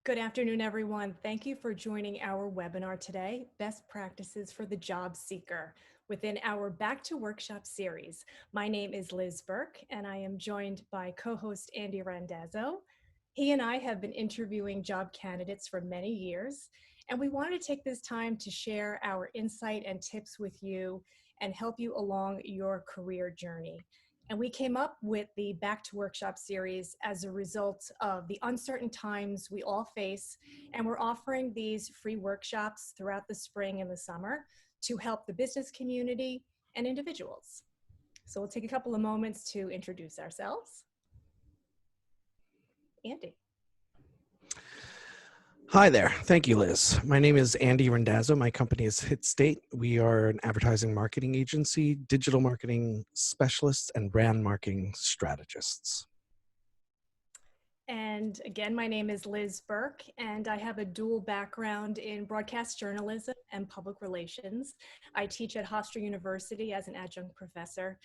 Good afternoon, everyone. Thank you for joining our webinar today, Best Practices for the Job Seeker, within our Back to Workshop series. My name is Liz Burke, and I am joined by co-host Andy Randazzo. He and I have been interviewing job candidates for many years, and we wanted to take this time to share our insight and tips with you and help you along your career journey. And we came up with the Back to Workshop series as a result of the uncertain times we all face. And we're offering these free workshops throughout the spring and the summer to help the business community and individuals. So we'll take a couple of moments to introduce ourselves. Andy. Hi there. Thank you, Liz. My name is Andy Randazzo. My company is HitState. We are an advertising marketing agency, digital marketing specialists, and brand marketing strategists. And again, my name is Liz Burke, and I have a dual background in broadcast journalism and public relations. I teach at Hofstra University as an adjunct professor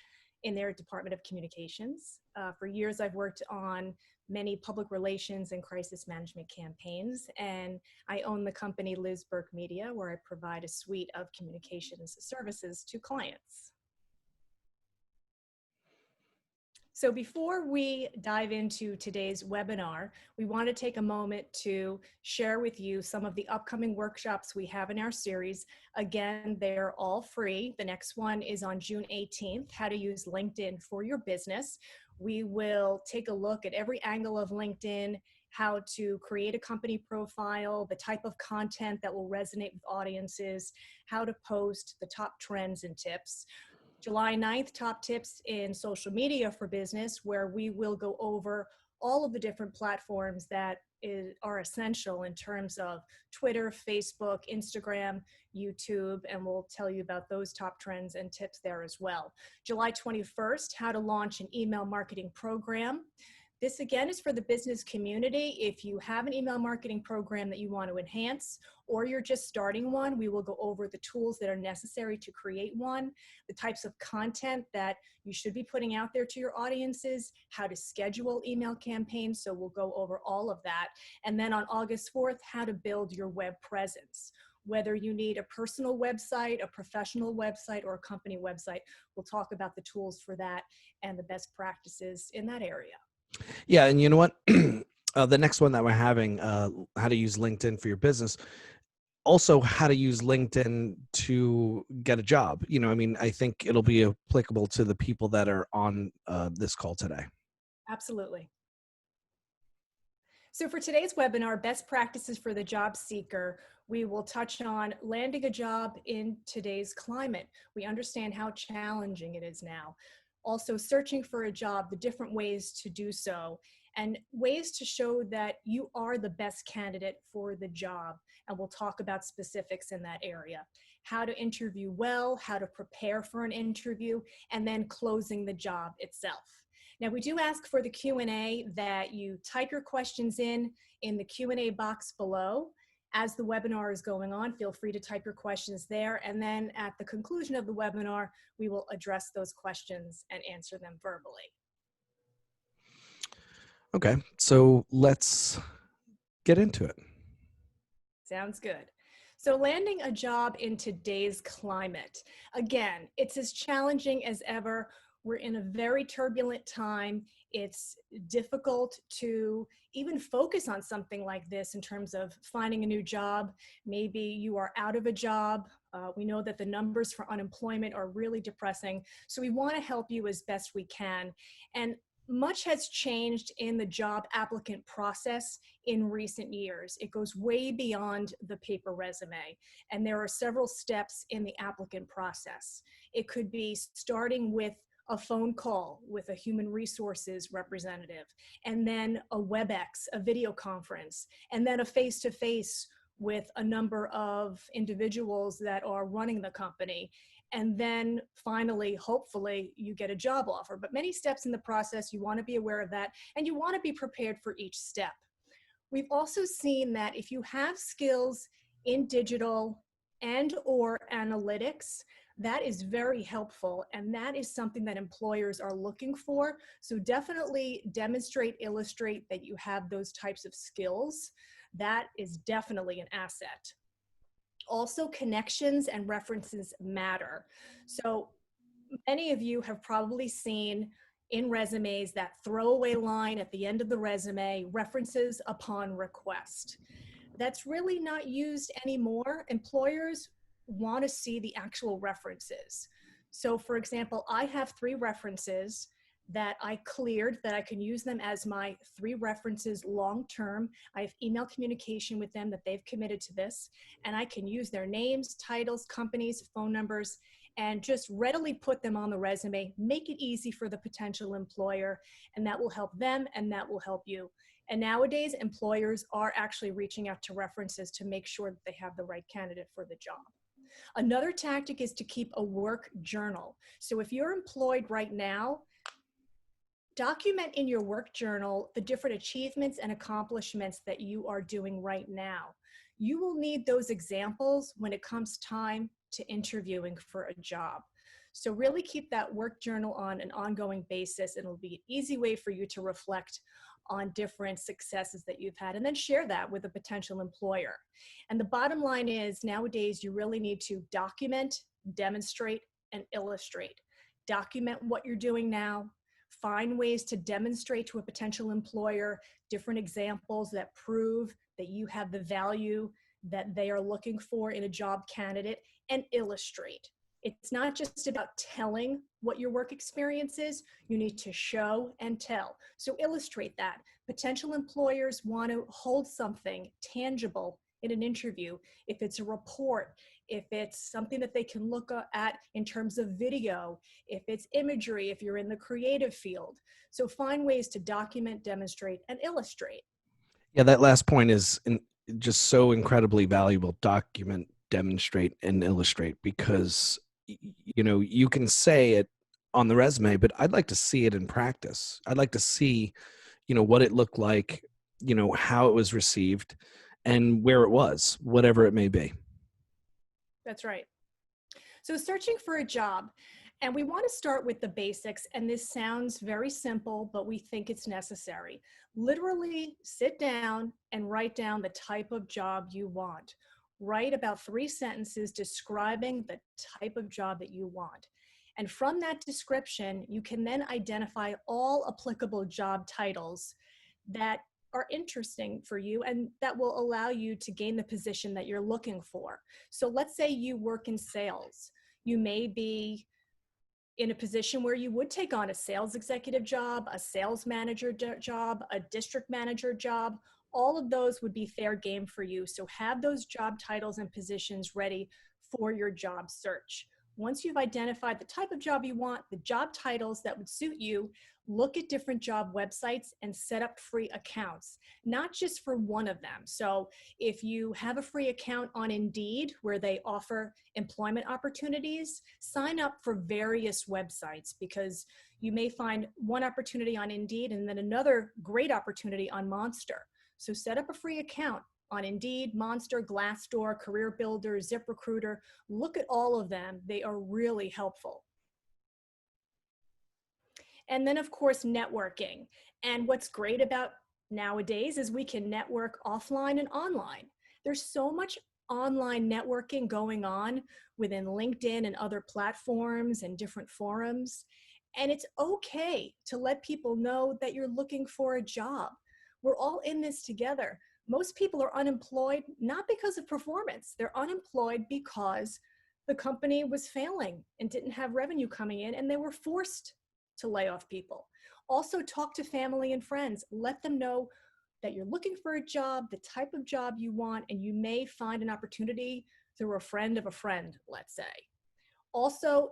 in their Department of Communications. For years, I've worked on many public relations and crisis management campaigns, and I own the company Liz Burke Media, where I provide a suite of communications services to clients. So before we dive into today's webinar, we want to take a moment to share with you some of the upcoming workshops we have in our series. Again, they're all free. The next one is on June 18th, How to Use LinkedIn for Your Business. We will take a look at every angle of LinkedIn, how to create a company profile, the type of content that will resonate with audiences, how to post, the top trends and tips. July 9th, top tips in social media for business, where we will go over all of the different platforms that are essential in terms of Twitter, Facebook, Instagram, YouTube, and we'll tell you about those top trends and tips there as well. July 21st, how to launch an email marketing program. This again is for the business community. If you have an email marketing program that you want to enhance, or you're just starting one, we will go over the tools that are necessary to create one, the types of content that you should be putting out there to your audiences, how to schedule email campaigns. So we'll go over all of that. And then on August 4th, how to build your web presence. Whether you need a personal website, a professional website, or a company website, we'll talk about the tools for that and the best practices in that area. Yeah, and you know what? The next one that we're having, how to use LinkedIn for your business. Also, how to use LinkedIn to get a job. I think it'll be applicable to the people that are on this call today. Absolutely. So for today's webinar, Best Practices for the Job Seeker, we will touch on landing a job in today's climate. We understand how challenging it is now. Also searching for a job, the different ways to do so, and ways to show that you are the best candidate for the job. And we'll talk about specifics in that area. How to interview well, how to prepare for an interview, and then closing the job itself. Now, we do ask for the Q&A that you type your questions in the Q&A box below. As the webinar is going on, feel free to type your questions there. And then at the conclusion of the webinar, we will address those questions and answer them verbally. Okay, so let's get into it. Sounds good. So landing a job in today's climate, again, it's as challenging as ever. We're in a very turbulent time. It's difficult to even focus on something like this in terms of finding a new job. Maybe you are out of a job. We know that the numbers for unemployment are really depressing. So we want to help you as best we can. And much has changed in the job applicant process in recent years. It goes way beyond the paper resume, and there are several steps in the applicant process. It could be starting with a phone call with a human resources representative, and then a WebEx, a video conference, and then a face-to-face with a number of individuals that are running the company. And then finally, hopefully, you get a job offer. But many steps in the process, you want to be aware of that, and you want to be prepared for each step. We've also seen that if you have skills in digital and or analytics, that is very helpful, and that is something that employers are looking for. So definitely demonstrate, illustrate that you have those types of skills. That is definitely an asset. Also, connections and references matter. So many of you have probably seen in resumes that throwaway line at the end of the resume, references upon request. That's really not used anymore. Employers want to see the actual references. So for example, I have 3 references that I cleared that I can use them as my 3 references long term. I have email communication with them that they've committed to this, and I can use their names, titles, companies, phone numbers, and just readily put them on the resume, make it easy for the potential employer, and that will help them and that will help you. And nowadays, employers are actually reaching out to references to make sure that they have the right candidate for the job. Another tactic is to keep a work journal. So if you're employed right now, document in your work journal the different achievements and accomplishments that you are doing right now. You will need those examples when it comes time to interviewing for a job. So really keep that work journal on an ongoing basis. It'll be an easy way for you to reflect on different successes that you've had, and then share that with a potential employer. And the bottom line is, nowadays, you really need to document, demonstrate, and illustrate. Document what you're doing now. Find ways to demonstrate to a potential employer different examples that prove that you have the value that they are looking for in a job candidate, and illustrate. It's not just about telling what your work experience is, you need to show and tell. So illustrate that. Potential employers want to hold something tangible in an interview. If it's a report, if it's something that they can look at in terms of video, if it's imagery, if you're in the creative field. So find ways to document, demonstrate, and illustrate. Yeah, that last point is just so incredibly valuable. Document, demonstrate, and illustrate, because you can say it on the resume, but I'd like to see it in practice. I'd like to see, what it looked like, how it was received, and where it was, whatever it may be. That's right. So searching for a job, and we want to start with the basics, and this sounds very simple, but we think it's necessary. Literally sit down and write down the type of job you want. Write about 3 sentences describing the type of job that you want. And from that description, you can then identify all applicable job titles that are interesting for you and that will allow you to gain the position that you're looking for. So let's say you work in sales. You may be in a position where you would take on a sales executive job, a sales manager job, a district manager job. All of those would be fair game for you. So have those job titles and positions ready for your job search. Once you've identified the type of job you want, the job titles that would suit you, look at different job websites and set up free accounts, not just for one of them. So if you have a free account on Indeed where they offer employment opportunities, sign up for various websites, because you may find one opportunity on Indeed and then another great opportunity on Monster. So set up a free account on Indeed, Monster, Glassdoor, Career Builder, ZipRecruiter. Look at all of them. They are really helpful. And then, of course, networking. And what's great about nowadays is we can network offline and online. There's so much online networking going on within LinkedIn and other platforms and different forums. And it's okay to let people know that you're looking for a job. We're all in this together. Most people are unemployed, not because of performance. They're unemployed because the company was failing and didn't have revenue coming in, and they were forced to lay off people. Also, talk to family and friends. Let them know that you're looking for a job, the type of job you want, and you may find an opportunity through a friend of a friend, let's say. Also,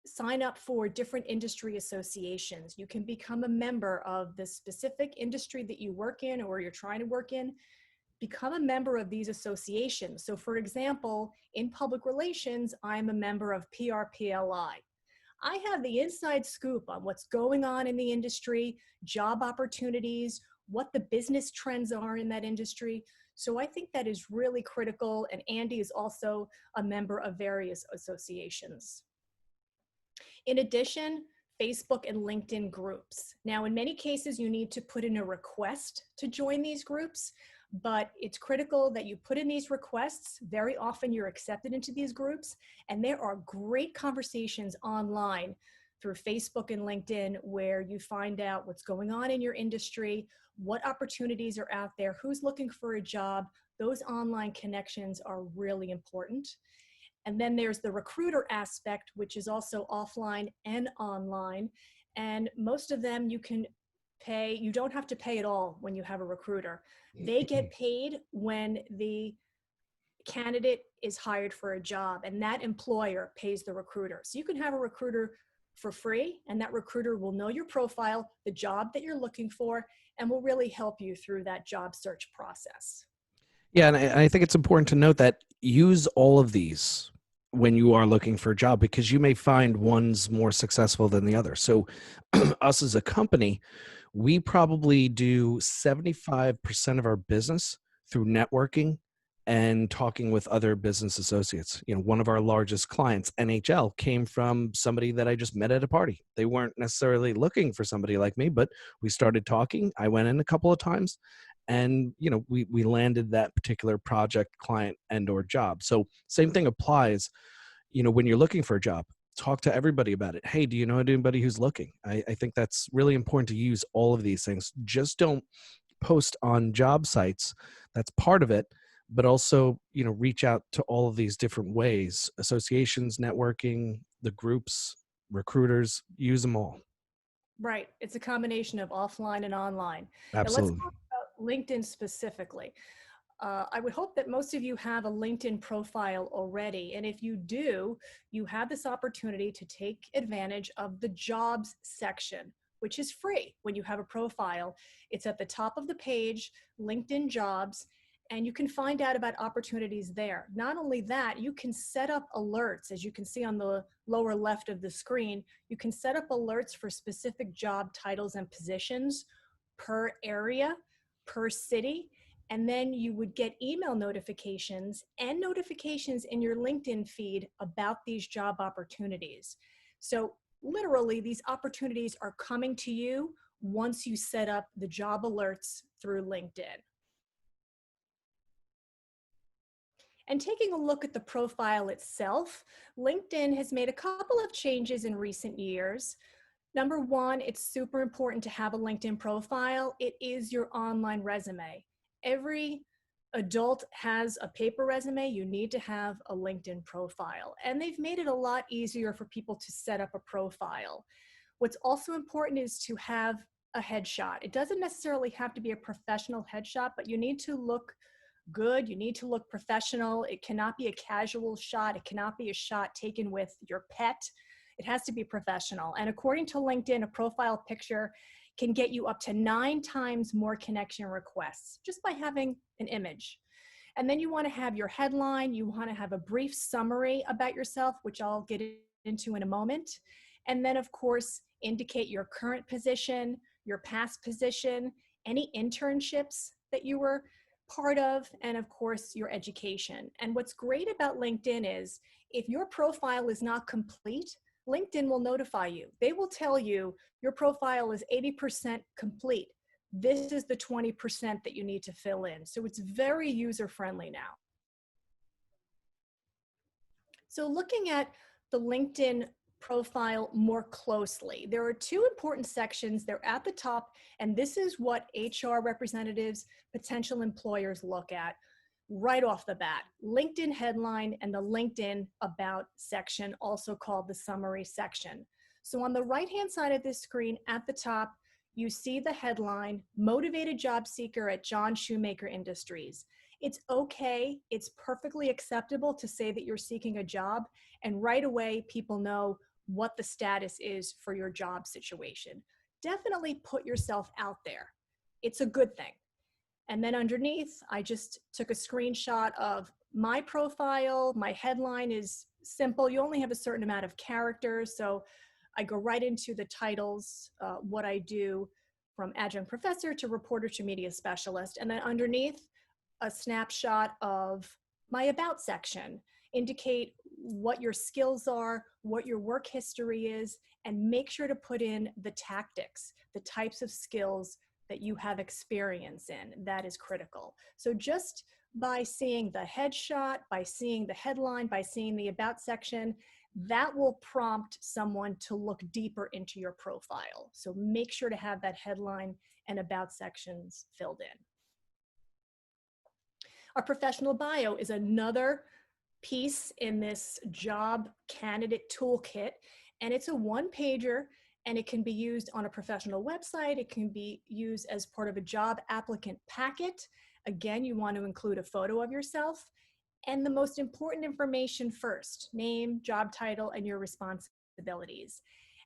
sign up for different industry associations. You can become a member of the specific industry that you work in or you're trying to work in. Become a member of these associations. So for example, in public relations, I'm a member of PRPLI. I have the inside scoop on what's going on in the industry, job opportunities, what the business trends are in that industry. So I think that is really critical. And Andy is also a member of various associations. In addition, Facebook and LinkedIn groups. Now, in many cases, you need to put in a request to join these groups, But it's critical that you put in these requests. Very often you're accepted into these groups, and there are great conversations online through Facebook and LinkedIn where you find out what's going on in your industry, what opportunities are out there, who's looking for a job. Those online connections are really important. And then there's the recruiter aspect, which is also offline and online. And most of them you don't have to pay at all when you have a recruiter. They get paid when the candidate is hired for a job, and that employer pays the recruiter. So you can have a recruiter for free, and that recruiter will know your profile, the job that you're looking for, and will really help you through that job search process. Yeah, and I think it's important to note that use all of these when you are looking for a job, because you may find one's more successful than the other. So us as a company, we probably do 75% of our business through networking and talking with other business associates. You know, one of our largest clients, NHL, came from somebody that I just met at a party. They weren't necessarily looking for somebody like me, but we started talking. I went in a couple of times, and you know, we landed that particular project, client, and or job. So same thing applies, you know, when you're looking for a job. Talk to everybody about it. Hey, do you know anybody who's looking? I think that's really important to use all of these things. Just don't post on job sites. That's part of it. But also, you know, reach out to all of these different ways: associations, networking, the groups, recruiters. Use them all. Right. It's a combination of offline and online. Now let's Absolutely. talk about LinkedIn specifically. I would hope that most of you have a LinkedIn profile already. And if you do, you have this opportunity to take advantage of the jobs section, which is free when you have a profile. It's at the top of the page, LinkedIn jobs, and you can find out about opportunities there. Not only that, you can set up alerts, as you can see on the lower left of the screen. You can set up alerts for specific job titles and positions per area, per city, and then you would get email notifications and notifications in your LinkedIn feed about these job opportunities. So literally, these opportunities are coming to you once you set up the job alerts through LinkedIn. And taking a look at the profile itself, LinkedIn has made a couple of changes in recent years. Number one, it's super important to have a LinkedIn profile. It is your online resume. Every adult has a paper resume. You need to have a LinkedIn profile. And they've made it a lot easier for people to set up a profile. What's also important is to have a headshot. It doesn't necessarily have to be a professional headshot, but you need to look good. You need to look professional. It cannot be a casual shot. It cannot be a shot taken with your pet. It has to be professional. And according to LinkedIn, a profile picture can get you up to 9 times more connection requests just by having an image. And then you want to have your headline. You want to have a brief summary about yourself, which I'll get into in a moment. And then, of course, indicate your current position, your past position, any internships that you were part of, and of course, your education. And what's great about LinkedIn is if your profile is not complete, LinkedIn will notify you. They will tell you your profile is 80% complete. This is the 20% that you need to fill in. So it's very user-friendly now. So looking at the LinkedIn profile more closely, there are 2 important sections. They're at the top, and this is what HR representatives, potential employers look at right off the bat: LinkedIn headline and the LinkedIn about section, also called the summary section. So on the right-hand side of this screen at the top, you see the headline, Motivated Job Seeker at John Shoemaker Industries. It's okay, it's perfectly acceptable to say that you're seeking a job, and right away people know what the status is for your job situation. Definitely put yourself out there. It's a good thing. And then underneath, I just took a screenshot of my profile. My headline is simple. You only have a certain amount of characters, so I go right into the titles, what I do, from adjunct professor to reporter to media specialist. And then underneath, a snapshot of my about section. Indicate what your skills are, what your work history is, and make sure to put in the tactics, the types of skills that you have experience in. That is critical. So just by seeing the headshot, by seeing the headline, by seeing the about section, that will prompt someone to look deeper into your profile. So make sure to have that headline and about sections filled in. Our professional bio is another piece in this job candidate toolkit, and it's a one-pager, and it can be used on a professional website. It can be used as part of a job applicant packet. Again, you want to include a photo of yourself and the most important information first: name, job title, and your responsibilities.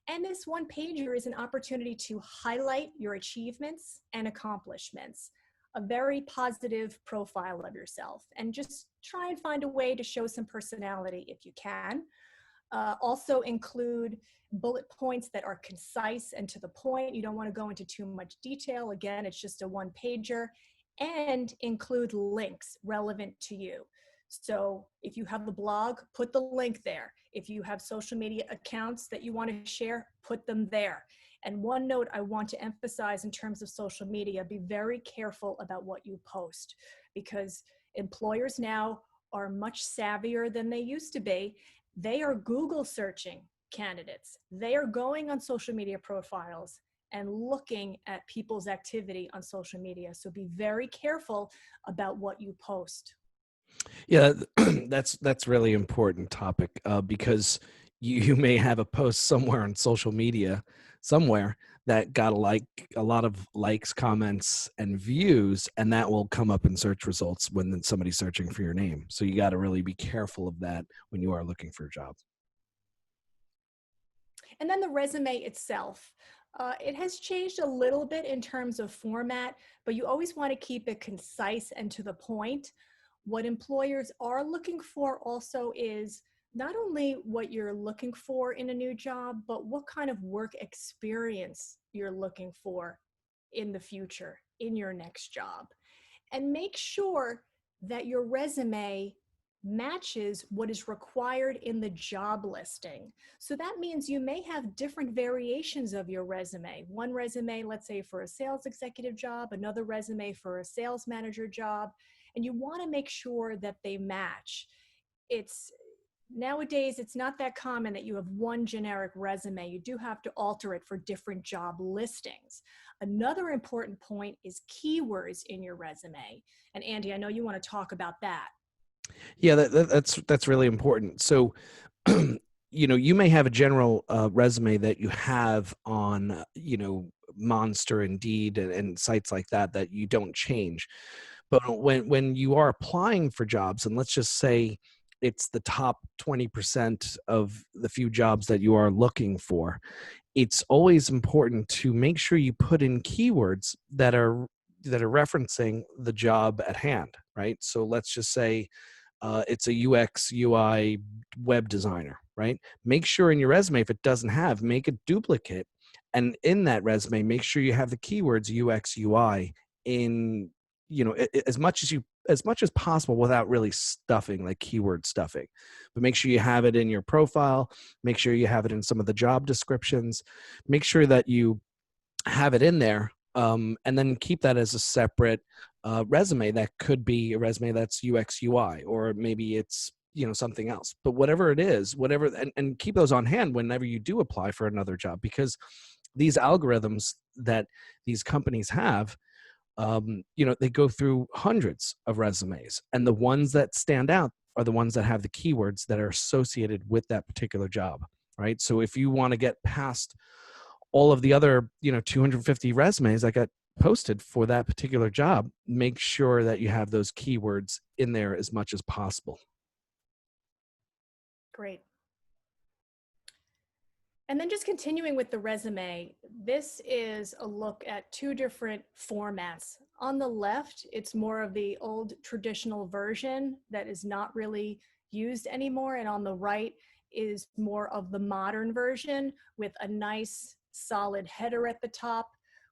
And this one pager is an opportunity to highlight your achievements and accomplishments, a very positive profile of yourself, and just try and find a way to show some personality if you can. Also include bullet points that are concise and to the point. You don't want to go into too much detail. Again, it's just a one pager. And include links relevant to you. So if you have a blog, put the link there. If you have social media accounts that you want to share, put them there. And one note I want to emphasize in terms of social media: be very careful about what you post, because employers now are much savvier than they used to be. They are Google searching candidates. They are going on social media profiles and looking at people's activity on social media. So be very careful about what you post. Yeah, that's really important topic, because you may have a post somewhere on social media somewhere that got a lot of likes, comments, and views, and that will come up in search results when somebody's searching for your name. So you got to really be careful of that when you are looking for a job. And then the resume itself. It has changed a little bit in terms of format, but you always want to keep it concise and to the point. What employers are looking for also is not only what you're looking for in a new job, but what kind of work experience you're looking for in the future, in your next job. And make sure that your resume matches what is required in the job listing. So that means you may have different variations of your resume. One resume, let's say for a sales executive job, another resume for a sales manager job, and you want to make sure that they match. Nowadays, it's not that common that you have one generic resume. You do have to alter it for different job listings. Another important point is keywords in your resume. And Andy, I know you want to talk about that. Yeah, that's really important. So, you may have a general resume that you have on, Monster, Indeed, and sites like that you don't change. But when you are applying for jobs, and let's just say it's the top 20% of the few jobs that you are looking for, it's always important to make sure you put in keywords that are referencing the job at hand, right? So let's just say it's a UX UI web designer, right? Make sure in your resume, if it doesn't have, make a duplicate, and in that resume, make sure you have the keywords UX UI in, as much as possible, without really stuffing, like keyword stuffing. But make sure you have it in your profile. Make sure you have it in some of the job descriptions. Make sure that you have it in there, and then keep that as a separate resume. That could be a resume that's UX UI, or maybe it's something else. But whatever it is, and keep those on hand whenever you do apply for another job, because these algorithms that these companies have, they go through hundreds of resumes, and the ones that stand out are the ones that have the keywords that are associated with that particular job, right? So if you want to get past all of the other 250 resumes that got posted for that particular job, make sure that you have those keywords in there as much as possible. Great. And then just continuing with the resume, this is a look at two different formats. On the left, it's more of the old traditional version that is not really used anymore. And on the right is more of the modern version with a nice solid header at the top.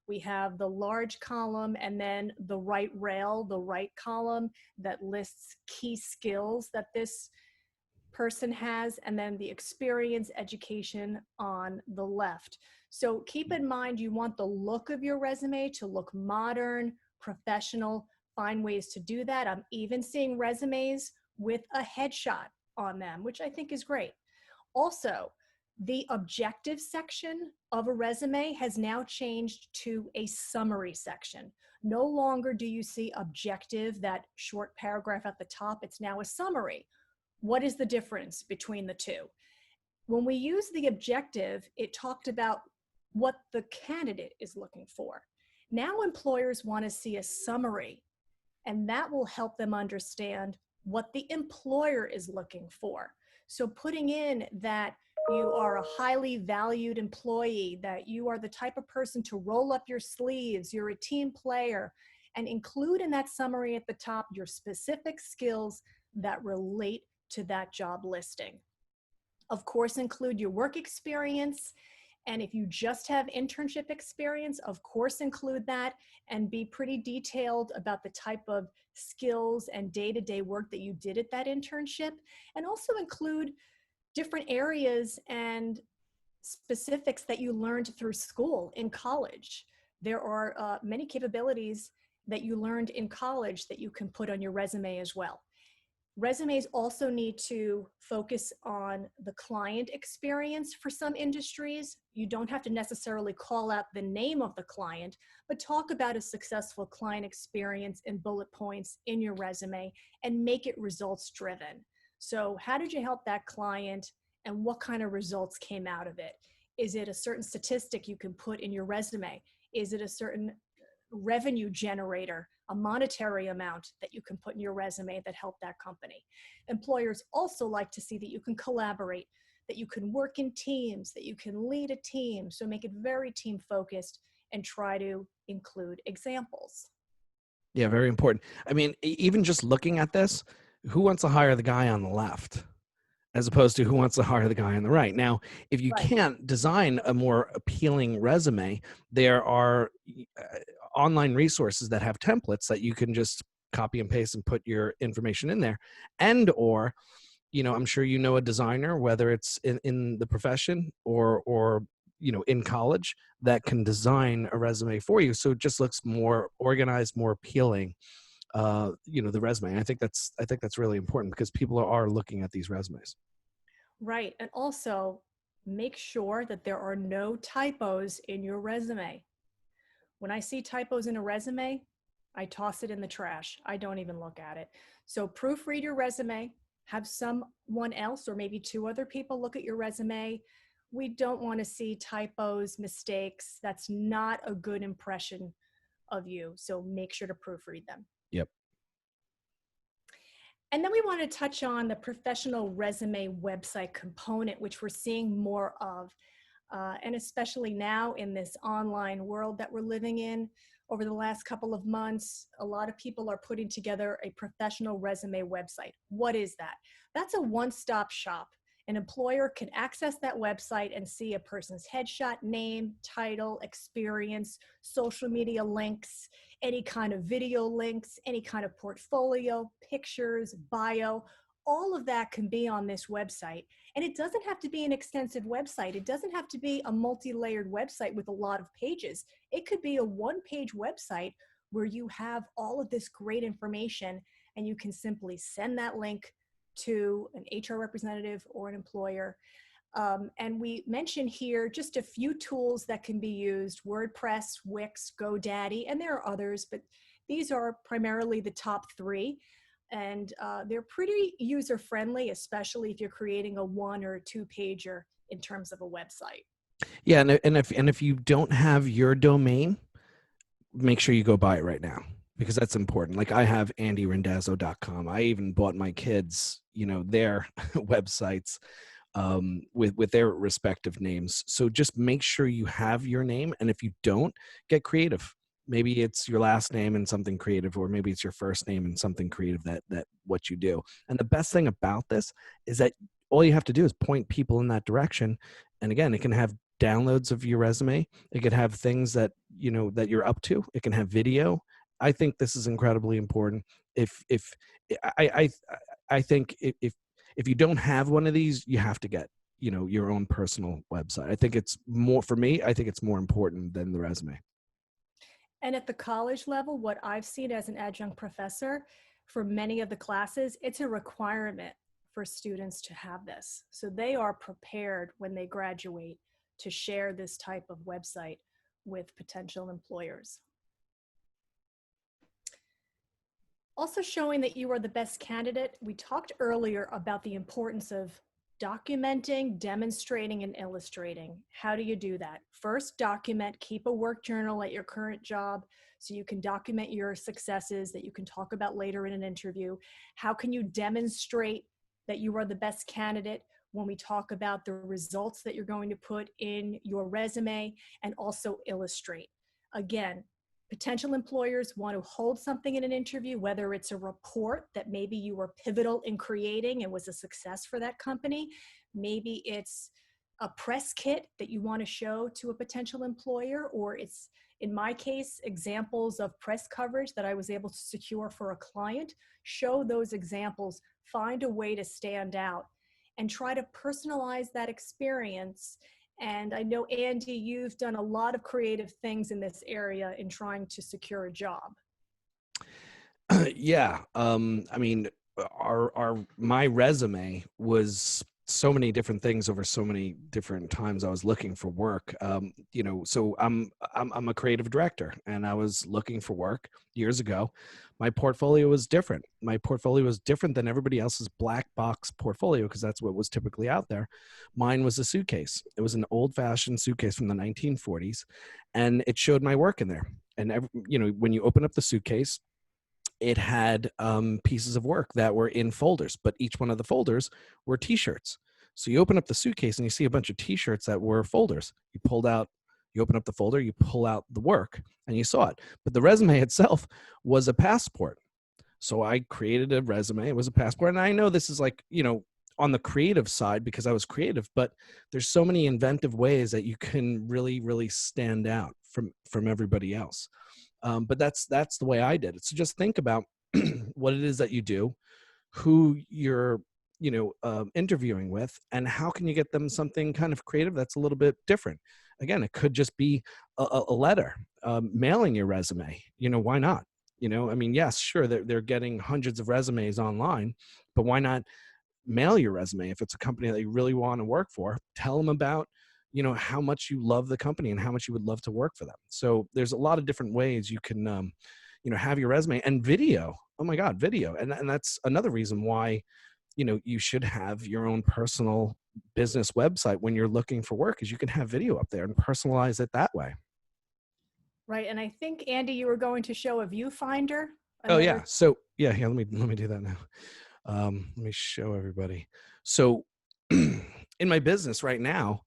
We have the large column and then the right rail, the right column that lists key skills that this person has, and then the experience education on the left. So keep in mind, you want the look of your resume to look modern, professional. Find ways to do that. I'm even seeing resumes with a headshot on them, which I think is great. Also, the objective section of a resume has now changed to a summary section. No longer do you see objective, that short paragraph at the top. It's now a summary. What is the difference between the two? When we use the objective, it talked about what the candidate is looking for. Now employers want to see a summary, and that will help them understand what the employer is looking for. So putting in that you are a highly valued employee, that you are the type of person to roll up your sleeves, you're a team player, and include in that summary at the top your specific skills that relate to that job listing. Of course, include your work experience. And if you just have internship experience, of course, include that and be pretty detailed about the type of skills and day-to-day work that you did at that internship. And also include different areas and specifics that you learned through school in college. There are many capabilities that you learned in college that you can put on your resume as well. Resumes also need to focus on the client experience for some industries. You don't have to necessarily call out the name of the client, but talk about a successful client experience in bullet points in your resume and make it results driven. So how did you help that client and what kind of results came out of it? Is it a certain statistic you can put in your resume? Is it a certain revenue generator, a monetary amount that you can put in your resume that helped that company? Employers also like to see that you can collaborate, that you can work in teams, that you can lead a team. So make it very team focused and try to include examples. Yeah, very important. I mean, even just looking at this, who wants to hire the guy on the left as opposed to who wants to hire the guy on the right? Now, if you Right. can't design a more appealing resume, there are online resources that have templates that you can just copy and paste and put your information in there. And or, I'm sure you know a designer, whether it's in the profession or in college, that can design a resume for you so it just looks more organized, more appealing. The resume. I think that's really important because people are looking at these resumes. Right. And also make sure that there are no typos in your resume. When I see typos in a resume, I toss it in the trash. I don't even look at it. So proofread your resume, have someone else or maybe two other people look at your resume. We don't want to see typos, mistakes. That's not a good impression of you. So make sure to proofread them. Yep. And then we want to touch on the professional resume website component, which we're seeing more of. And especially now in this online world that we're living in, over the last couple of months, a lot of people are putting together a professional resume website. What is that? That's a one-stop shop. An employer can access that website and see a person's headshot, name, title, experience, social media links, any kind of video links, any kind of portfolio, pictures, bio. All of that can be on this website. And it doesn't have to be an extensive website. It doesn't have to be a multi-layered website with a lot of pages. It could be a one-page website where you have all of this great information and you can simply send that link to an HR representative or an employer. And we mention here just a few tools that can be used: WordPress, Wix, GoDaddy, and there are others, but these are primarily the top three. And they're pretty user-friendly, especially if you're creating a one or a two pager in terms of a website. Yeah, and if you don't have your domain, make sure you go buy it right now because that's important. Like I have andyrandazzo.com. I even bought my kids, their websites with their respective names. So just make sure you have your name, and if you don't, get creative. Maybe it's your last name and something creative, or maybe it's your first name and something creative that what you do. And the best thing about this is that all you have to do is point people in that direction. And again, it can have downloads of your resume. It could have things that that you're up to. It can have video. I think this is incredibly important. If I think if you don't have one of these, you have to get your own personal website. I think it's more, for me, I think it's more important than the resume. And at the college level, what I've seen as an adjunct professor for many of the classes, it's a requirement for students to have this. So they are prepared when they graduate to share this type of website with potential employers. Also showing that you are the best candidate, we talked earlier about the importance of documenting, demonstrating, and illustrating. How do you do that? First, document, keep a work journal at your current job so you can document your successes that you can talk about later in an interview. How can you demonstrate that you are the best candidate when we talk about the results that you're going to put in your resume, and also illustrate? Again, potential employers want to hold something in an interview, whether it's a report that maybe you were pivotal in creating and was a success for that company. Maybe it's a press kit that you want to show to a potential employer, or it's, in my case, examples of press coverage that I was able to secure for a client. Show those examples, find a way to stand out, and try to personalize that experience. And I know, Andy, you've done a lot of creative things in this area in trying to secure a job. Yeah. I mean, my resume was so many different things over so many different times I was looking for work. So I'm a creative director, and I was looking for work years ago. My portfolio was different. My portfolio was different than everybody else's black box portfolio, because that's what was typically out there. Mine was a suitcase. It was an old-fashioned suitcase from the 1940s, and it showed my work in there. And when you open up the suitcase, it had pieces of work that were in folders, but each one of the folders were t-shirts. So you open up the suitcase and you see a bunch of t-shirts that were folders. You open up the folder, you pull out the work, and you saw it. But the resume itself was a passport. So I created a resume. It was a passport. And I know this is like, on the creative side, because I was creative, but there's so many inventive ways that you can really, really stand out from everybody else. But that's the way I did it. So just think about what it is that you do, who you're interviewing with, and how can you get them something kind of creative that's a little bit different. Again, it could just be a letter, mailing your resume. Why not? I mean, yes, sure, they're getting hundreds of resumes online, but why not mail your resume? If it's a company that you really want to work for, tell them about how much you love the company and how much you would love to work for them. So there's a lot of different ways you can have your resume. And video, oh my god, video. And that's another reason why you should have your own personal business website when you're looking for work, is you can have video up there and personalize it that way. Right. And I think, Andy, you were going to show a viewfinder. Oh yeah. So yeah, let me do that now. Let me show everybody. So in my business right now,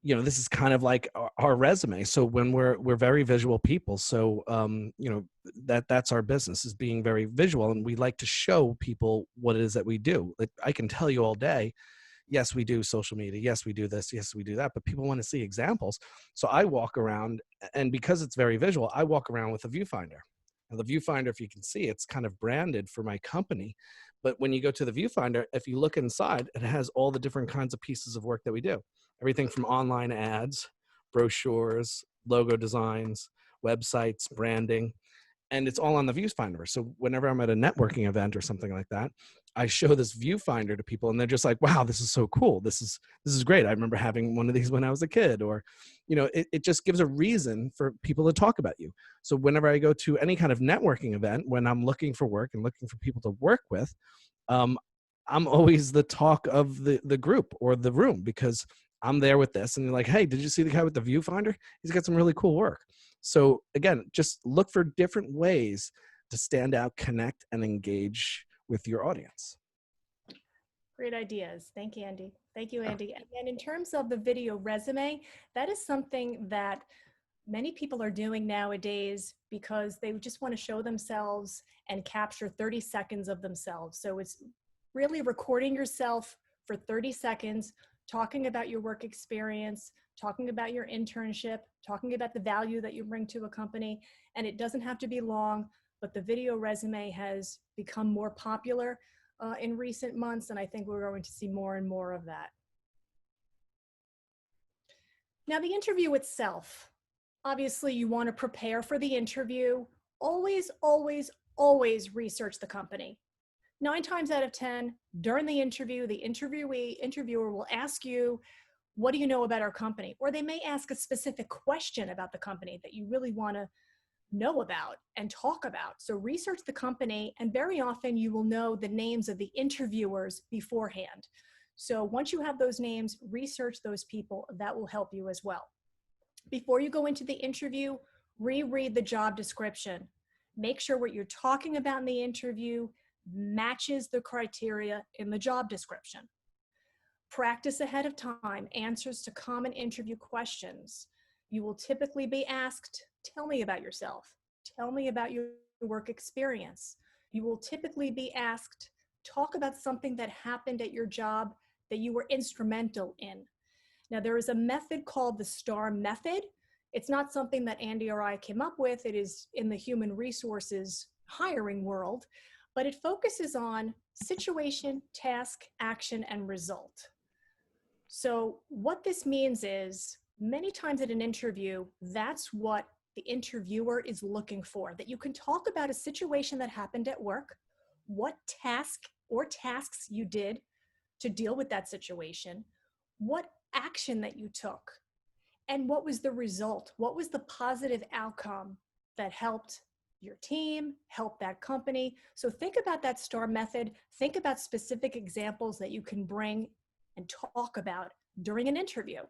this is kind of like our resume. So when we're very visual people, so that's our business, is being very visual, and we like to show people what it is that we do. Like, I can tell you all day, yes, we do social media, yes, we do this, yes, we do that, but people want to see examples. So I walk around, and because it's very visual, I walk around with a viewfinder. Now, the viewfinder, if you can see, it's kind of branded for my company. But when you go to the viewfinder, if you look inside, it has all the different kinds of pieces of work that we do. Everything from online ads, brochures, logo designs, websites, branding, and it's all on the viewfinder. So whenever I'm at a networking event or something like that, I show this viewfinder to people, and they're just like, wow, this is so cool. This is great. I remember having one of these when I was a kid. Or it just gives a reason for people to talk about you. So whenever I go to any kind of networking event, when I'm looking for work and looking for people to work with, um, I'm always the talk of the group or the room, because I'm there with this, and they're like, hey, did you see the guy with the viewfinder? He's got some really cool work. So again, just look for different ways to stand out, connect, and engage with your audience. Great ideas. Thank you, Andy. Thank you, Andy. And in terms of the video resume, that is something that many people are doing nowadays because they just want to show themselves and capture 30 seconds of themselves. So it's really recording yourself for 30 seconds, talking about your work experience, talking about your internship, talking about the value that you bring to a company. And it doesn't have to be long, but the video resume has become more popular. in recent months, and I think we're going to see more and more of that. Now, the interview itself, obviously you want to prepare for the interview. Always, always, always research the company. 9 times out of 10, during the interview, the interviewer will ask you, what do you know about our company? Or they may ask a specific question about the company that you really want to know about and talk about. So research the company, and very often you will know the names of the interviewers beforehand. So once you have those names, research those people. That will help you as well. Before you go into the interview, reread the job description. Make sure what you're talking about in the interview matches the criteria in the job description. Practice ahead of time answers to common interview questions. You will typically be asked, tell me about yourself. Tell me about your work experience. You will typically be asked, talk about something that happened at your job that you were instrumental in. Now, there is a method called the STAR method. It's not something that Andy or I came up with. It is in the human resources hiring world, but it focuses on situation, task, action, and result. So what this means is many times at an interview, that's what the interviewer is looking for, that you can talk about a situation that happened at work, what task or tasks you did to deal with that situation, what action that you took, and what was the result? What was the positive outcome that helped your team, helped that company? So think about that STAR method. Think about specific examples that you can bring and talk about during an interview,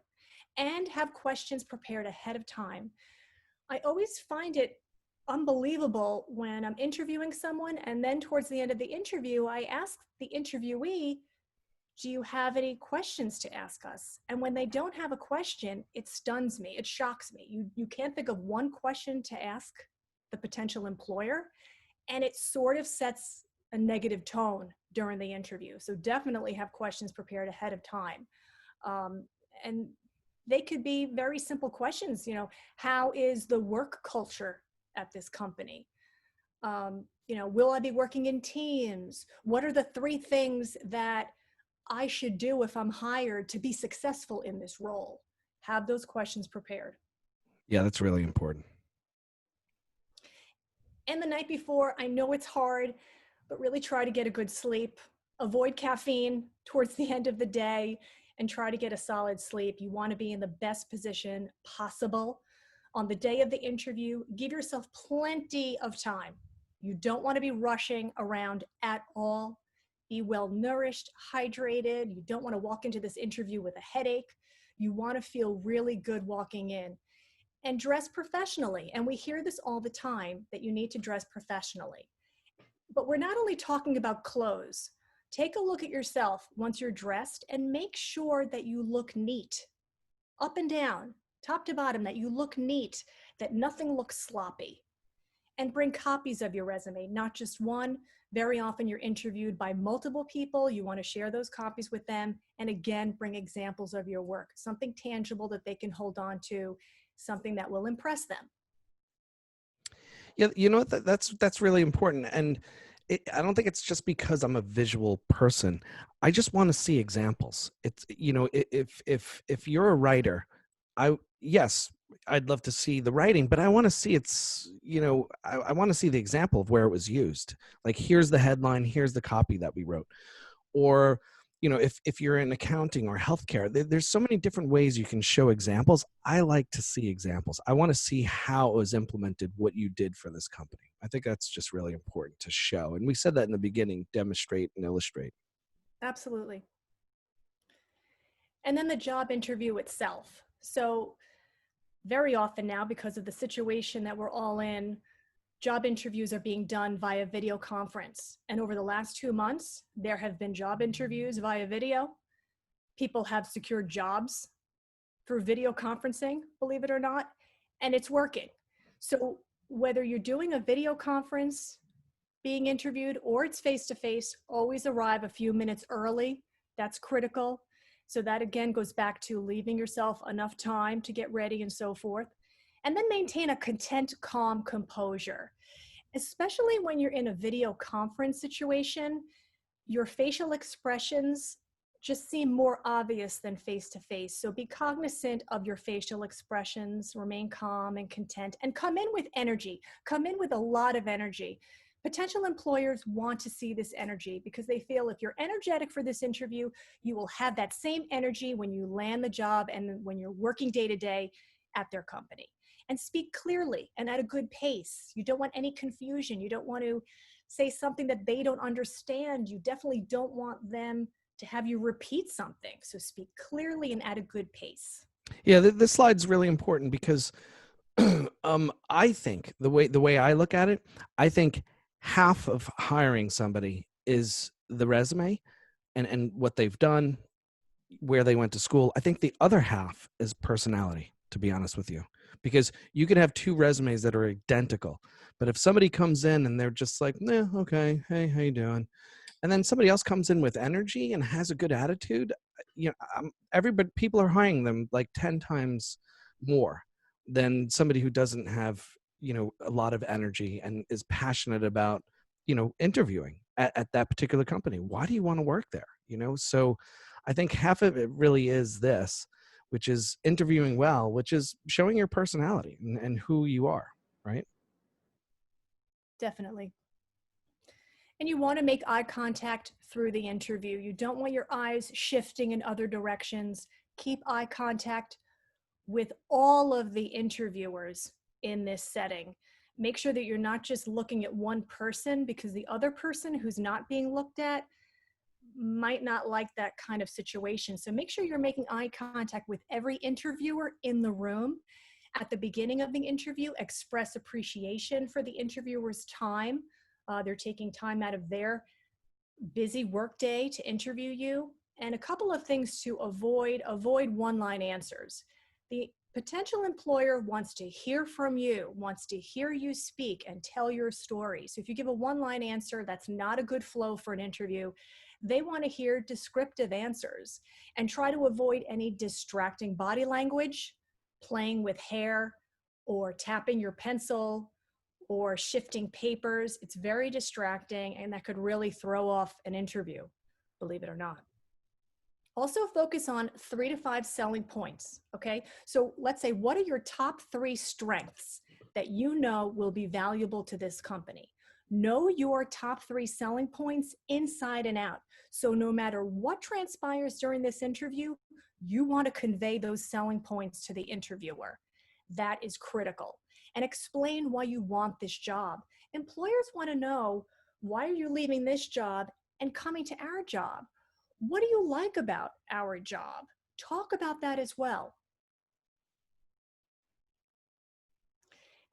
and have questions prepared ahead of time. I always find it unbelievable when I'm interviewing someone, and then towards the end of the interview, I ask the interviewee, do you have any questions to ask us? And when they don't have a question, it stuns me. It shocks me. You can't think of one question to ask the potential employer, and it sort of sets a negative tone during the interview. So definitely have questions prepared ahead of time. And they could be very simple questions. How is the work culture at this company? Will I be working in teams? What are the 3 things that I should do if I'm hired to be successful in this role? Have those questions prepared. Yeah, that's really important. And the night before, I know it's hard, but really try to get a good sleep. Avoid caffeine towards the end of the day and try to get a solid sleep. You want to be in the best position possible. On the day of the interview, give yourself plenty of time. You don't want to be rushing around at all. Be well nourished, hydrated. You don't want to walk into this interview with a headache. You want to feel really good walking in. And dress professionally. And we hear this all the time, that you need to dress professionally. But we're not only talking about clothes. Take a look at yourself once you're dressed and make sure that you look neat, up and down, top to bottom, that you look neat, that nothing looks sloppy. And bring copies of your resume, not just one. Very often you're interviewed by multiple people. You want to share those copies with them. And again, bring examples of your work, something tangible that they can hold on to, something that will impress them. Yeah, you know what? That's really important. And I don't think it's just because I'm a visual person. I just want to see examples. It's, if you're a writer, yes, I'd love to see the writing, but I want to see I want to see the example of where it was used. Like, here's the headline, here's the copy that we wrote. Or, if you're in accounting or healthcare, there's so many different ways you can show examples. I like to see examples. I want to see how it was implemented, what you did for this company. I think that's just really important to show. And we said that in the beginning, demonstrate and illustrate. Absolutely. And then the job interview itself. So very often now, because of the situation that we're all in, job interviews are being done via video conference. And over the last 2 months, there have been job interviews via video. People have secured jobs through video conferencing, believe it or not, and it's working. So whether you're doing a video conference, being interviewed, or it's face-to-face, always arrive a few minutes early. That's critical. So that again goes back to leaving yourself enough time to get ready and so forth. And then maintain a content, calm composure. Especially when you're in a video conference situation, Your facial expressions just seem more obvious than face to face. So be cognizant of your facial expressions, remain calm and content, and come in with energy. Come in with a lot of energy. Potential employers want to see this energy because they feel if you're energetic for this interview, you will have that same energy when you land the job and when you're working day to day at their company. And speak clearly and at a good pace. You don't want any confusion. You don't want to say something that they don't understand. You definitely don't want them to have you repeat something. So speak clearly and at a good pace. Yeah, this slide's really important because I think the way I look at it, I think half of hiring somebody is the resume and what they've done, where they went to school. I think the other half is personality, to be honest with you, because you could have two resumes that are identical, but if somebody comes in and they're just like, "Nah, okay, hey, how you doing?" and then somebody else comes in with energy and has a good attitude, everybody, people are hiring them like 10 times more than somebody who doesn't have, a lot of energy and is passionate about, interviewing at that particular company. Why do you want to work there? So I think half of it really is this, which is interviewing well, which is showing your personality and who you are, right? Definitely. And you want to make eye contact through the interview. You don't want your eyes shifting in other directions. Keep eye contact with all of the interviewers in this setting. Make sure that you're not just looking at one person, because the other person who's not being looked at might not like that kind of situation. So make sure you're making eye contact with every interviewer in the room. At the beginning of the interview, express appreciation for the interviewer's time. They're taking time out of their busy workday to interview you. And a couple of things to avoid one-line answers. The potential employer wants to hear from you, wants to hear you speak and tell your story. So if you give a one-line answer, that's not a good flow for an interview. They want to hear descriptive answers, and try to avoid any distracting body language, playing with hair or tapping your pencil or shifting papers. It's very distracting, and that could really throw off an interview, believe it or not. Also focus on 3 to 5 selling points, okay? So let's say, what are your top 3 strengths that you know will be valuable to this company? Know your top 3 selling points inside and out. So no matter what transpires during this interview, you want to convey those selling points to the interviewer. That is critical. And explain why you want this job. Employers want to know, why are you leaving this job and coming to our job? What do you like about our job? Talk about that as well.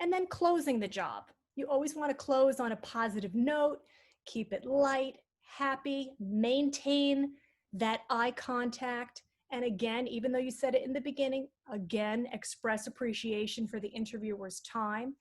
And then closing the job. You always want to close on a positive note, keep it light, happy, maintain that eye contact. And again, even though you said it in the beginning, again, express appreciation for the interviewer's time.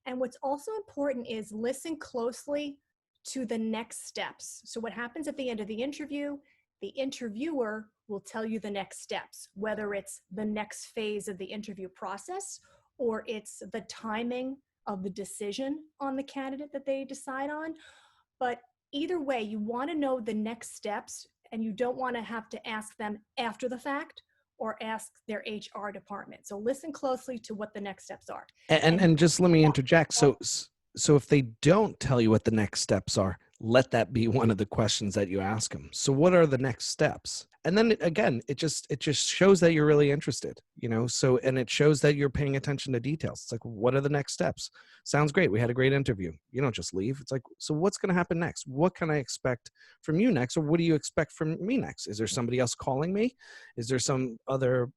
And what's also important is listen closely to the next steps. So what happens at the end of the interview? The interviewer will tell you the next steps, whether it's the next phase of the interview process or it's the timing of the decision on the candidate that they decide on. But either way, you want to know the next steps, and you don't want to have to ask them after the fact or ask their HR department. So listen closely to what the next steps are. And just let me interject. So if they don't tell you what the next steps are, let that be one of the questions that you ask them. So what are the next steps? And then again, it just shows that you're really interested, so, and it shows that you're paying attention to details. It's like, what are the next steps? Sounds great. We had a great interview. You don't just leave. It's like, so what's going to happen next? What can I expect from you next? Or what do you expect from me next? Is there somebody else calling me? Is there some other,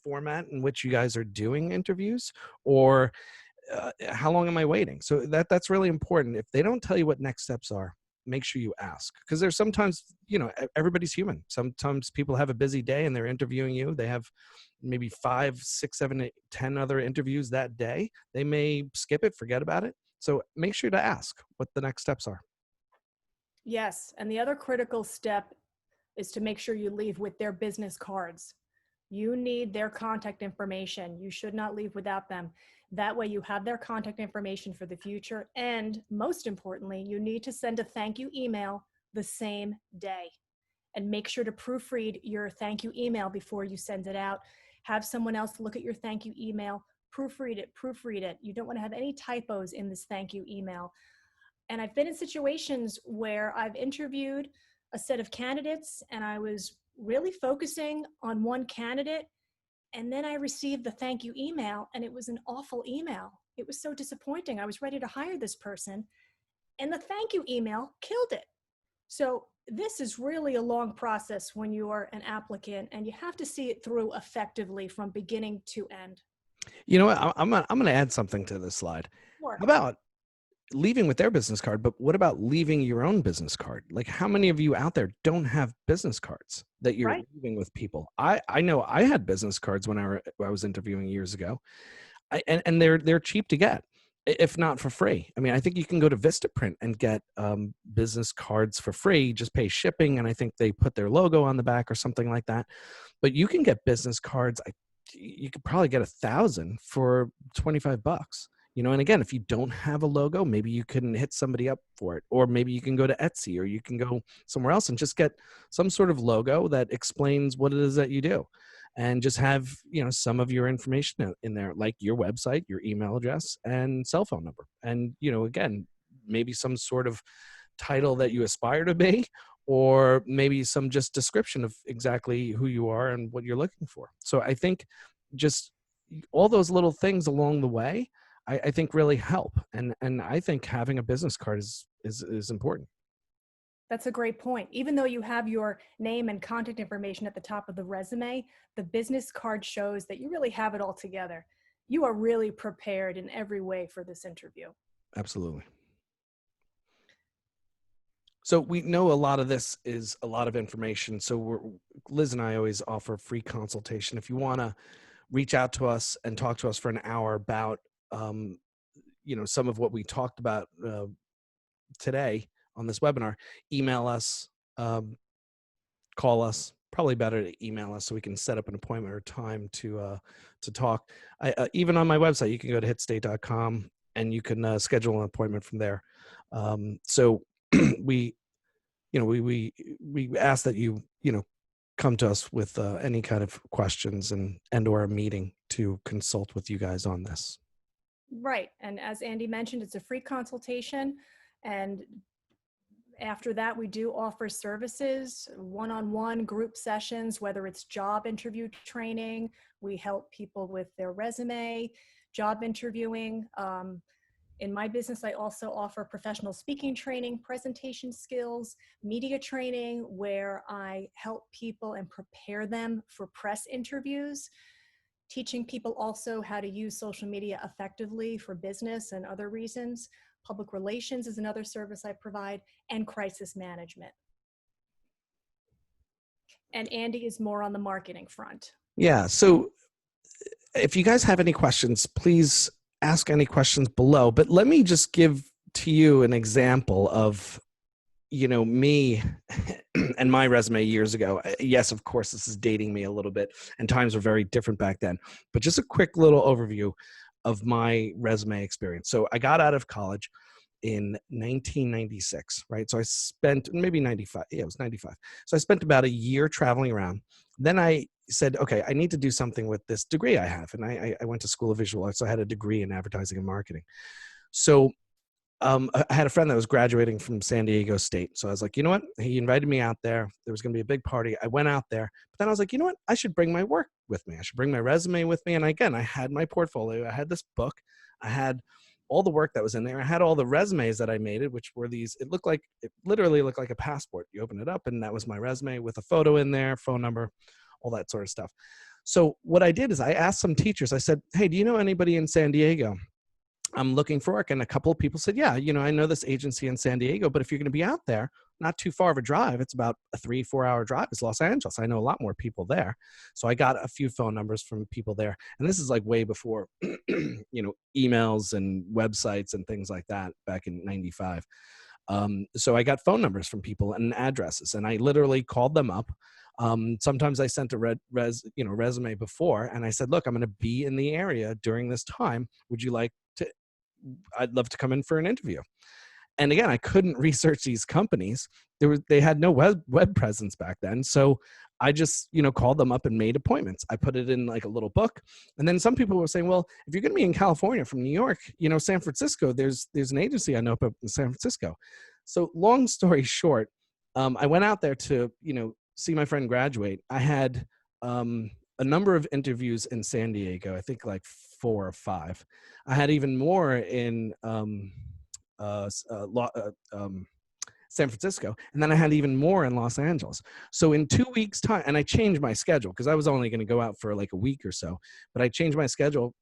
format in which you guys are doing interviews? Or how long am I waiting? So that's really important. If they don't tell you what next steps are, make sure you ask, because there's sometimes, everybody's human. Sometimes people have a busy day and they're interviewing you. They have maybe 5, 6, 7, 8, 10 other interviews that day. They may skip it, forget about it. So make sure to ask what the next steps are. Yes, and the other critical step is to make sure you leave with their business cards. You need their contact information. You should not leave without them. That way you have their contact information for the future. And most importantly, you need to send a thank you email the same day. And make sure to proofread your thank you email before you send it out. Have someone else look at your thank you email, proofread it. You don't want to have any typos in this thank you email. And I've been in situations where I've interviewed a set of candidates and I was really focusing on one candidate. And then I received the thank you email and it was an awful email. It was so disappointing. I was ready to hire this person and the thank you email killed it. So this is really a long process when you are an applicant and you have to see it through effectively from beginning to end. You know what? I'm gonna add something to this slide. Sure. How about leaving with their business card, but what about leaving your own business card? Like, how many of you out there don't have business cards that you're Right. leaving with people? I know I had business cards when I was interviewing years ago. And they're cheap to get, if not for free. I mean, I think you can go to Vistaprint and get business cards for free. Just pay shipping, and I think they put their logo on the back or something like that. But you can get business cards. You could probably get 1,000 for $25. You know, and again, if you don't have a logo, maybe you can hit somebody up for it, or maybe you can go to Etsy, or you can go somewhere else and just get some sort of logo that explains what it is that you do, and just have, you know, some of your information in there, like your website, your email address, and cell phone number. And, you know, again, maybe some sort of title that you aspire to be, or maybe some just description of exactly who you are and what you're looking for. So I think just all those little things along the way, I think really help. And I think having a business card is important. That's a great point. Even though you have your name and contact information at the top of the resume, the business card shows that you really have it all together. You are really prepared in every way for this interview. Absolutely. So we know a lot of this is a lot of information. So Liz and I always offer free consultation. If you want to reach out to us and talk to us for an hour about, you know, some of what we talked about today on this webinar, email us, call us. Probably better to email us so we can set up an appointment or time to talk. Even on my website, you can go to hitstate.com and you can schedule an appointment from there. So we ask that you come to us with any kind of questions and or a meeting to consult with you guys on this. Right. And as Andy mentioned, it's a free consultation. And after that, we do offer services, one-on-one group sessions, whether it's job interview training. We help people with their resume, job interviewing. In my business, I also offer professional speaking training, presentation skills, media training, where I help people and prepare them for press interviews, teaching people also how to use social media effectively for business and other reasons. Public relations is another service I provide, and crisis management. And Andy is more on the marketing front. Yeah. So if you guys have any questions, please ask any questions below. But let me just give to you an example of, you know, me and my resume years ago. Yes, of course, this is dating me a little bit, and times were very different back then. But just a quick little overview of my resume experience. So I got out of college in 1996, right? So I spent maybe 95. Yeah, it was 95. So I spent about a year traveling around. Then I said, okay, I need to do something with this degree I have. And I went to School of Visual Arts. So I had a degree in advertising and marketing. So I had a friend that was graduating from San Diego State. So I was like, you know what? He invited me out there. There was going to be a big party. I went out there. But then I was like, you know what? I should bring my work with me. I should bring my resume with me. And again, I had my portfolio. I had this book. I had all the work that was in there. I had all the resumes that I made it, which were these, it literally looked like a passport. You open it up and that was my resume with a photo in there, phone number, all that sort of stuff. So what I did is I asked some teachers, I said, hey, do you know anybody in San Diego? I'm looking for work. And a couple of people said, yeah, you know, I know this agency in San Diego, but if you're going to be out there, not too far of a drive, it's about a 3-4 hour drive. It's Los Angeles. I know a lot more people there. So I got a few phone numbers from people there. And this is like way before, you know, emails and websites and things like that back in 95. So I got phone numbers from people and addresses, and I literally called them up. Sometimes I sent a resume before, and I said, look, I'm going to be in the area during this time. Would you like to, I'd love to come in for an interview. And again, I couldn't research these companies. They had no web presence back then. So I just, called them up and made appointments. I put it in like a little book. And then some people were saying, well, if you're going to be in California from New York, San Francisco, there's an agency I know up in San Francisco. So long story short, I went out there to, see my friend graduate. I had a number of interviews in San Diego, I think like 4 or 5. I had even more in San Francisco, and then I had even more in Los Angeles. So in 2 weeks' time, and I changed my schedule because I was only going to go out for like a week or so, but I changed my schedule,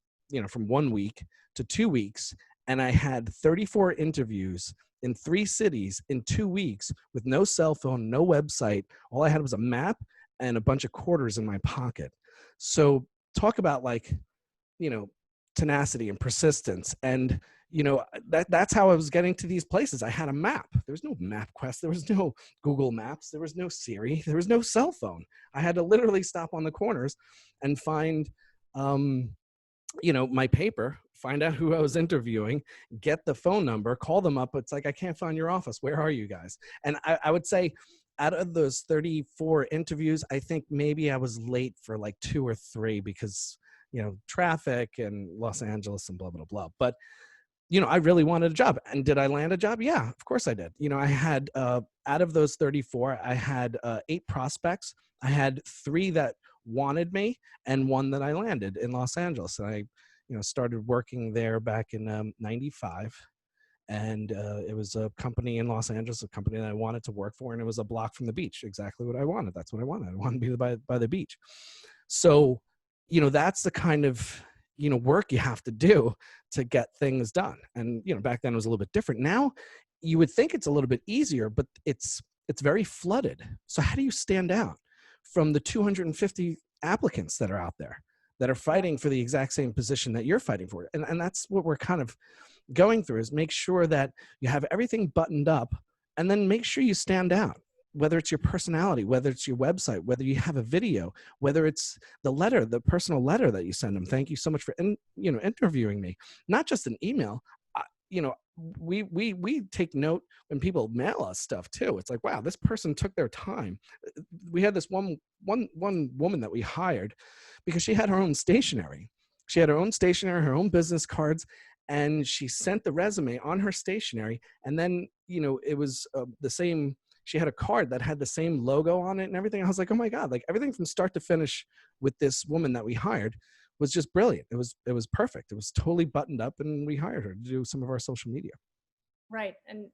from 1 week to 2 weeks, and I had 34 interviews in 3 cities in 2 weeks with no cell phone, no website. All I had was a map and a bunch of quarters in my pocket. So talk about like, tenacity and persistence. And, that's how I was getting to these places. I had a map. There was no MapQuest. There was no Google Maps. There was no Siri. There was no cell phone. I had to literally stop on the corners and find, my paper, find out who I was interviewing, get the phone number, call them up. It's like, I can't find your office. Where are you guys? And I would say out of those 34 interviews, I think maybe I was late for like 2 or 3 because, traffic and Los Angeles and blah, blah, blah. But, I really wanted a job. And did I land a job? Yeah, of course I did. I had, out of those 34, I had 8 prospects. I had 3 that wanted me and 1 that I landed in Los Angeles. And I, started working there back in 95. And it was a company in Los Angeles, a company that I wanted to work for. And it was a block from the beach, exactly what I wanted. That's what I wanted. I wanted to be by the beach. So, that's the kind of, work you have to do to get things done. And, back then it was a little bit different. Now you would think it's a little bit easier, but it's very flooded. So how do you stand out from the 250 applicants that are out there that are fighting for the exact same position that you're fighting for? And that's what we're kind of going through, is make sure that you have everything buttoned up, and then make sure you stand out, whether it's your personality, whether it's your website, whether you have a video, whether it's the personal letter that you send them. Thank you so much for, interviewing me. Not just an email. We take note when people mail us stuff too. It's like, wow, this person took their time. We had this one woman that we hired because she had her own stationery. She had her own stationery, her own business cards, and she sent the resume on her stationery. And then, it was the same. She had a card that had the same logo on it and everything. I was like, oh my God, like everything from start to finish with this woman that we hired was just brilliant. It was perfect. It was totally buttoned up, and we hired her to do some of our social media. Right. And,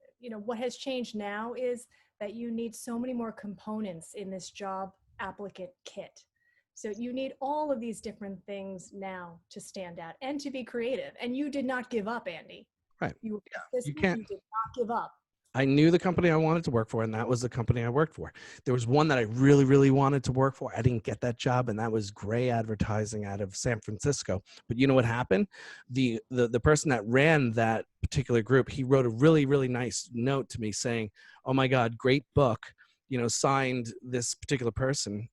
what has changed now is that you need so many more components in this job applicant kit. So you need all of these different things now to stand out and to be creative. And you did not give up, Andy. Right. You can't. You did not give up. I knew the company I wanted to work for, and that was the company I worked for. There was one that I really, really wanted to work for. I didn't get that job, and that was Gray Advertising out of San Francisco. But you know what happened? The person that ran that particular group, he wrote a really, really nice note to me saying, oh my God, great book, signed this particular person.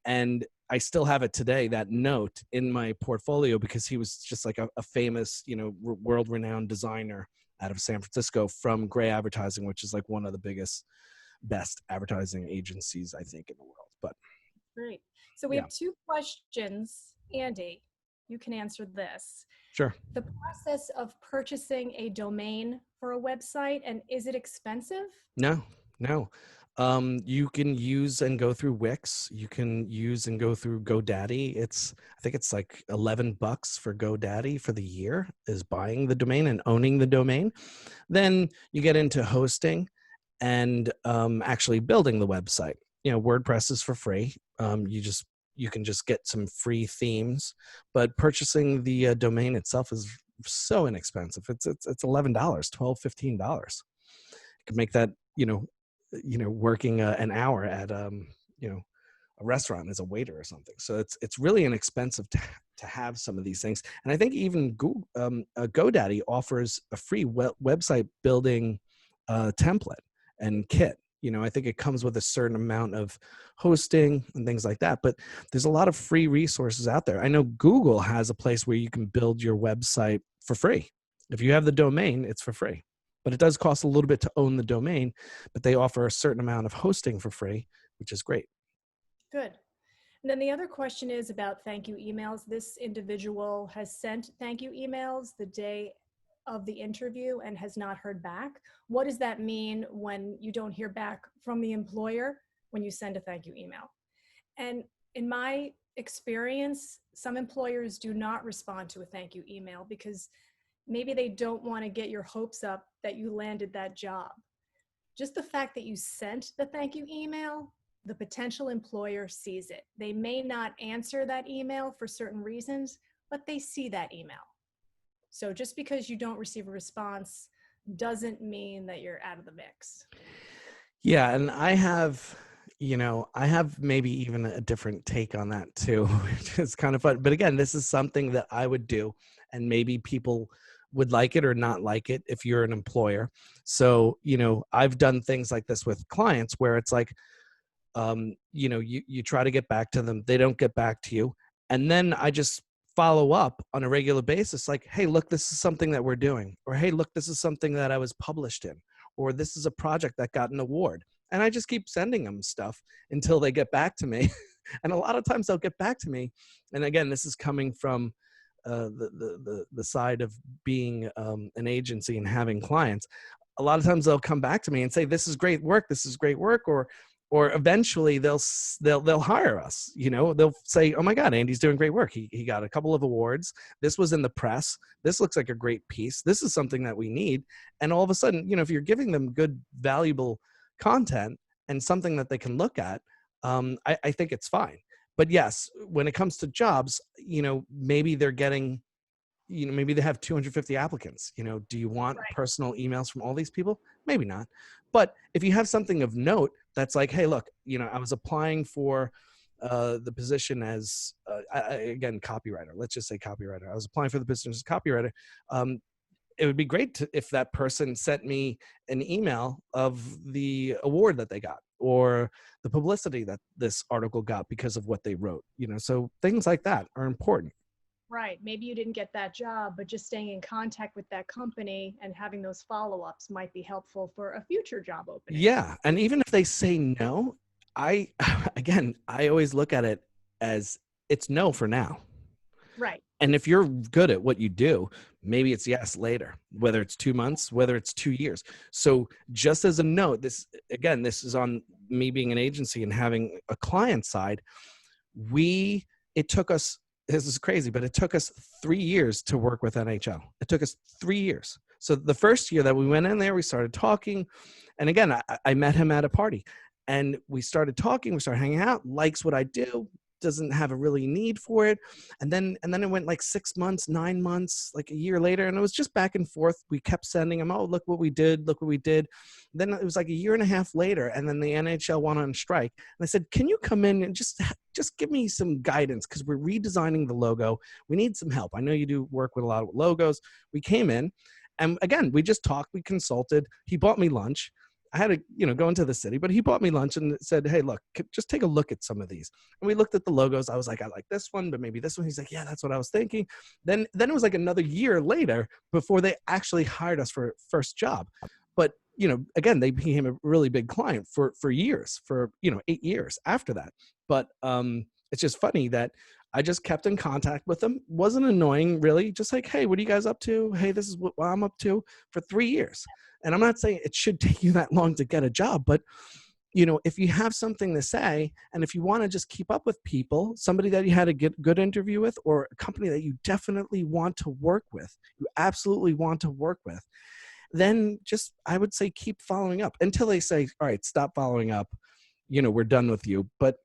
And I still have it today, that note in my portfolio, because he was just like a famous, world-renowned designer out of San Francisco from Gray Advertising, which is like one of the biggest, best advertising agencies, I think, in the world. But great. So we have 2 questions. Andy, you can answer this. Sure. The process of purchasing a domain for a website, and is it expensive? No. You can use and go through Wix. You can use and go through GoDaddy. I think it's like $11 for GoDaddy for the year, is buying the domain and owning the domain. Then you get into hosting and actually building the website. WordPress is for free. You can just get some free themes, but purchasing the domain itself is so inexpensive. It's $11, $12, $15. You can make that, working an hour at, a restaurant as a waiter or something. So it's really inexpensive to have some of these things. And I think even GoDaddy offers a free website building template and kit. I think it comes with a certain amount of hosting and things like that, but there's a lot of free resources out there. I know Google has a place where you can build your website for free. If you have the domain, it's for free. but it does cost a little bit to own the domain, but they offer a certain amount of hosting for free, which is great. Good. And then the other question is about thank you emails. This individual has sent thank you emails the day of the interview and has not heard back. What does that mean when you don't hear back from the employer when you send a thank you email? And in my experience, some employers do not respond to a thank you email because maybe they don't want to get your hopes up that you landed that job. Just the fact that you sent the thank you email, the potential employer sees it. They may not answer that email for certain reasons, but they see that email. So just because you don't receive a response doesn't mean that you're out of the mix. Yeah, and I have maybe even a different take on that too, which is kind of fun. But again, this is something that I would do, and maybe people would like it or not like it if you're an employer. So, I've done things like this with clients where it's like, you try to get back to them, they don't get back to you. And then I just follow up on a regular basis, like, hey, look, this is something that we're doing, or hey, look, this is something that I was published in, or this is a project that got an award. And I just keep sending them stuff until they get back to me. And a lot of times they'll get back to me. And again, this is coming from the side of being an agency and having clients. A lot of times they'll come back to me and say, this is great work, this is great work, or eventually they'll hire us. They'll say, oh my God, Andy's doing great work, he got a couple of awards, this was in the press, this looks like a great piece, this is something that we need. And all of a sudden, if you're giving them good, valuable content and something that they can look at, I think it's fine. But yes, when it comes to jobs, maybe they're getting, maybe they have 250 applicants. Do you want Right. personal emails from all these people? Maybe not. But if you have something of note that's like, hey, look, I was applying for the position as, again, copywriter. Let's just say copywriter. I was applying for the position as copywriter. It would be great if that person sent me an email of the award that they got, or the publicity that this article got because of what they wrote. So things like that are important. Right. Maybe you didn't get that job, but just staying in contact with that company and having those follow-ups might be helpful for a future job opening. Yeah. And even if they say no, again, I always look at it as it's no for now. Right. And if you're good at what you do, maybe it's yes later, whether it's 2 months, whether it's 2 years. So just as a note, this is on me being an agency and having a client side. It took us, this is crazy, but it took us 3 years to work with NHL. It took us 3 years. So the first year that we went in there, we started talking. And again, I met him at a party and we started talking, we started hanging out, likes what I do, doesn't have a really need for it. And then it went like 6 months, 9 months, like a year later. And it was just back and forth. We kept sending him, oh, look what we did. Look what we did. Then it was like a year and a half later. And then the NHL went on strike. And I said, can you come in and just give me some guidance? Cause we're redesigning the logo. We need some help. I know you do work with a lot of logos. We came in and again, we just talked, we consulted. He bought me lunch. I had to, go into the city, but he bought me lunch and said, hey, look, just take a look at some of these. And we looked at the logos. I was like, I like this one, but maybe this one. He's like, yeah, that's what I was thinking. Then it was like another year later before they actually hired us for first job. But, again, they became a really big client for years, for, 8 years after that. But it's just funny that I just kept in contact with them. Wasn't annoying, really. Just like, hey, what are you guys up to? Hey, this is what I'm up to, for 3 years. And I'm not saying it should take you that long to get a job, but if you have something to say, and if you want to just keep up with people, somebody that you had a good interview with, or a company that you definitely want to work with, you absolutely want to work with, then just, I would say, keep following up until they say, all right, stop following up. We're done with you. But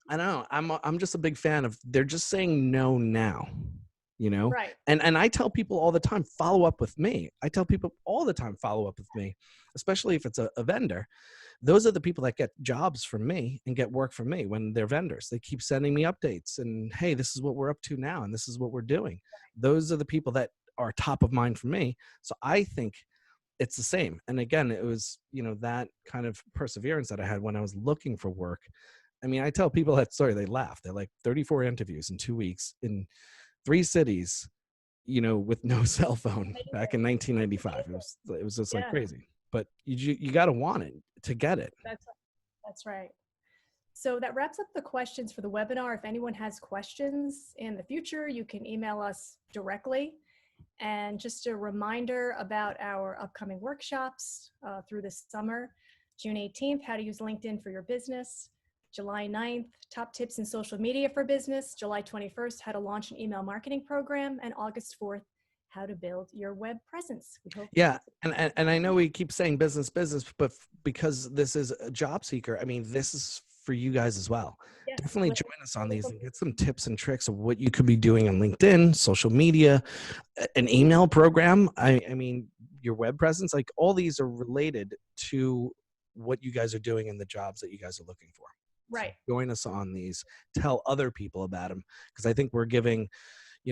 I don't know. I'm just a big fan of, they're just saying no now. Right. And I tell people all the time, follow up with me. I tell people all the time, follow up with me, especially if it's a vendor. Those are the people that get jobs from me and get work from me when they're vendors. They keep sending me updates and, hey, this is what we're up to now and this is what we're doing. Those are the people that are top of mind for me. So I think it's the same. And again, it was, that kind of perseverance that I had when I was looking for work. I mean, I tell people that story, they laugh. They're like, 34 interviews in 2 weeks in 3 cities, with no cell phone back in 1995. It was just like Yeah, crazy. But you got to want it to get it. that's that's right. So that wraps up the questions for the webinar. If anyone has questions in the future, you can email us directly. And just a reminder about our upcoming workshops through the summer. June 18th, how to use LinkedIn for your business. July 9th, top tips in social media for business. July 21st, how to launch an email marketing program. And August 4th, how to build your web presence. We hope. Yeah. And I know we keep saying business, but because this is a job seeker, I mean, this is for you guys as well. Yes, Definitely join us on these and get some tips and tricks of what you could be doing on LinkedIn, social media, an email program. I mean, your web presence, like all these are related to what you guys are doing and the jobs that you guys are looking for. right. So join us on these, tell other people about them. Because I think we're giving,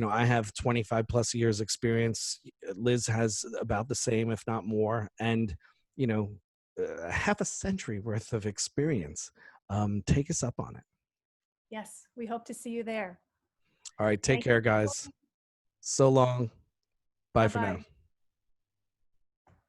I have 25 plus years experience. Liz has about the same, if not more. And, half a century worth of experience. Take us up on it. Yes, we hope to see you there. All right. Take care, guys. So long. Bye for now. Bye-bye.